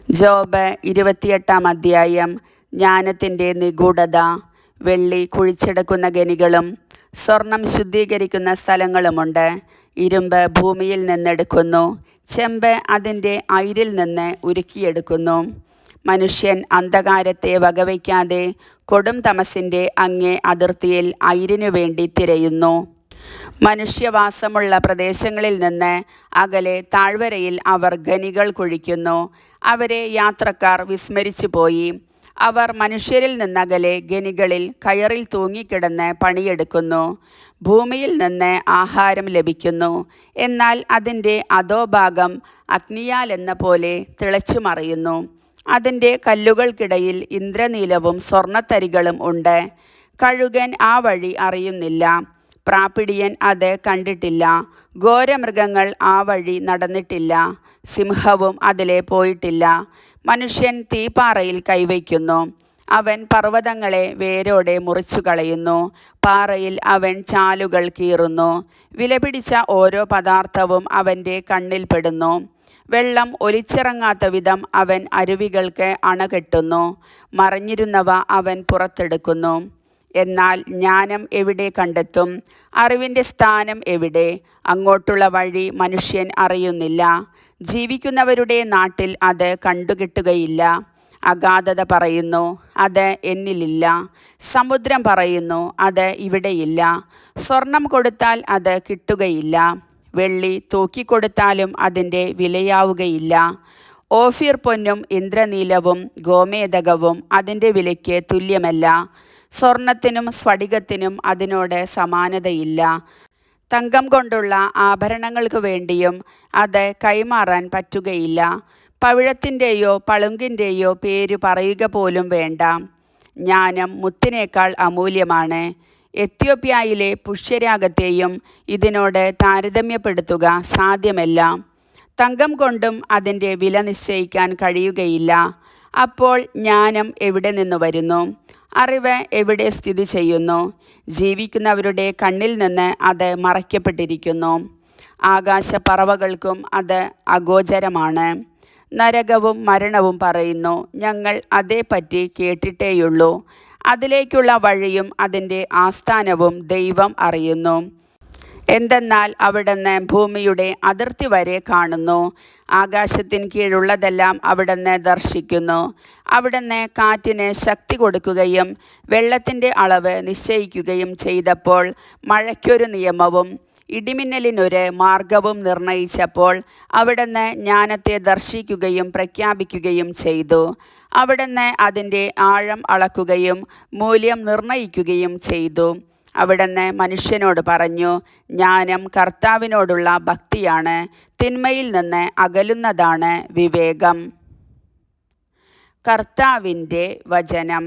Job 28-ാം അധ്യായം. ജ്ഞാനത്തിൻ്റെ നിഗൂഢത. വെള്ളി കുഴിച്ചെടുക്കുന്ന ഖനികളും സ്വർണം ശുദ്ധീകരിക്കുന്ന സ്ഥലങ്ങളുമുണ്ട്. ഇരുമ്പ് ഭൂമിയിൽ നിന്നെടുക്കുന്നു, ചെമ്പ് അതിൻ്റെ അയിരിൽ നിന്ന് ഉരുക്കിയെടുക്കുന്നു. മനുഷ്യൻ അന്ധകാരത്തെ വകവയ്ക്കാതെ കൊടും തമസിൻ്റെ അങ്ങേ അതിർത്തിയിൽ അയിരിനു വേണ്ടി തിരയുന്നു. മനുഷ്യവാസമുള്ള പ്രദേശങ്ങളിൽ നിന്ന് അകലെ താഴ്വരയിൽ അവർ ഖനികൾ കുഴിക്കുന്നു. അവരെ യാത്രക്കാർ വിസ്മരിച്ചു പോയി. അവർ മനുഷ്യരിൽ നിന്നകലെ ഖനികളിൽ കയറിൽ തൂങ്ങിക്കിടന്ന് പണിയെടുക്കുന്നു. ഭൂമിയിൽ നിന്ന് ആഹാരം ലഭിക്കുന്നു, എന്നാൽ അതിൻ്റെ അധോഭാഗം അഗ്നിയാലെന്ന പോലെ തിളച്ചുമറിയുന്നു. അതിൻ്റെ കല്ലുകൾക്കിടയിൽ ഇന്ദ്രനീലവും സ്വർണ്ണത്തരികളും ഉണ്ട്. കഴുകൻ ആ വഴി അറിയുന്നില്ല, പ്രാപ്പിടിയൻ അത് കണ്ടിട്ടില്ല. ഘോരമൃഗങ്ങൾ ആ വഴി നടന്നിട്ടില്ല, സിംഹവും അതിലെ പോയിട്ടില്ല. മനുഷ്യൻ തീപ്പാറയിൽ കൈവയ്ക്കുന്നു, അവൻ പർവ്വതങ്ങളെ വേരോടെ മുറിച്ചു കളയുന്നു. പാറയിൽ അവൻ ചാലുകൾ കീറുന്നു. വിലപിടിച്ച ഓരോ പദാർത്ഥവും അവൻ്റെ കണ്ണിൽപ്പെടുന്നു. വെള്ളം ഒലിച്ചിറങ്ങാത്ത വിധം അവൻ അരുവികൾക്ക് അണകെട്ടുന്നു. മറഞ്ഞിരുന്നവ അവൻ പുറത്തെടുക്കുന്നു. എന്നാൽ ജ്ഞാനം എവിടെ കണ്ടെത്തും? അറിവിൻ്റെ സ്ഥാനം എവിടെ? അങ്ങോട്ടുള്ള വഴി മനുഷ്യൻ അറിയുന്നില്ല. ജീവിക്കുന്നവരുടെ നാട്ടിൽ അത് കണ്ടുകിട്ടുകയില്ല. അഗാധത പറയുന്നു, അത് എന്നിലില്ല. സമുദ്രം പറയുന്നു, അത് ഇവിടെയില്ല. സ്വർണം കൊടുത്താൽ അത് കിട്ടുകയില്ല, വെള്ളി തൂക്കിക്കൊടുത്താലും അതിൻ്റെ വിലയാവുകയില്ല. ഓഫീർ പൊന്നും ഇന്ദ്രനീലവും ഗോമേദകവും അതിൻ്റെ വിലയ്ക്ക് തുല്യമല്ല. സ്വർണത്തിനും സ്ഫടികത്തിനും അതിനോട് സമാനതയില്ല. തങ്കം കൊണ്ടുള്ള ആഭരണങ്ങൾക്ക് വേണ്ടിയും അത് കൈമാറാൻ പറ്റുകയില്ല. പവിഴത്തിൻ്റെയോ പളുങ്കിൻ്റെയോ പേര് പറയുക പോലും വേണ്ട. ജ്ഞാനം മുത്തിനേക്കാൾ അമൂല്യമാണ്. എത്യോപ്യയിലെ പുഷ്യരാഗത്തെയും ഇതിനോട് താരതമ്യപ്പെടുത്തുക സാധ്യമല്ല. തങ്കം കൊണ്ടും അതിൻ്റെ വില നിശ്ചയിക്കാൻ കഴിയുകയില്ല. അപ്പോൾ ജ്ഞാനം എവിടെ നിന്ന് വരുന്നു? അറിവ് എവിടെ സ്ഥിതി ചെയ്യുന്നു? ജീവിക്കുന്നവരുടെ കണ്ണിൽ നിന്ന് അത് മറയ്ക്കപ്പെട്ടിരിക്കുന്നു. ആകാശപ്പറവകൾക്കും അത് അഗോചരമാണ്. നരകവും മരണവും പറയുന്നു, ഞങ്ങൾ അതേപ്പറ്റി കേട്ടിട്ടേയുള്ളൂ. അതിലേക്കുള്ള വഴിയും അതിൻ്റെ ആസ്ഥാനവും ദൈവം അറിയുന്നു. എന്തെന്നാൽ അവിടുന്ന് ഭൂമിയുടെ അതിർത്തി വരെ കാണുന്നു. ആകാശത്തിന് കീഴുള്ളതെല്ലാം അവിടുന്ന് ദർശിക്കുന്നു. അവിടുന്ന് കാറ്റിന് ശക്തി കൊടുക്കുകയും വെള്ളത്തിൻ്റെ അളവ് നിശ്ചയിക്കുകയും ചെയ്തപ്പോൾ മഴയ്ക്കൊരു നിയമവും ഇടിമിന്നലിനൊരു മാർഗവും നിർണയിച്ചപ്പോൾ അവിടുന്ന് ജ്ഞാനത്തെ ദർശിക്കുകയും പ്രഖ്യാപിക്കുകയും ചെയ്തു. അവിടുന്ന് അതിൻ്റെ ആഴം അളക്കുകയും മൂല്യം നിർണയിക്കുകയും ചെയ്തു. അവിടുന്ന് മനുഷ്യനോട് പറഞ്ഞു, ജ്ഞാനം കർത്താവിനോടുള്ള ഭക്തിയാണ്, തിന്മയിൽ നിന്ന് അകലുന്നതാണ് വിവേകം. കർത്താവിൻ്റെ വചനം.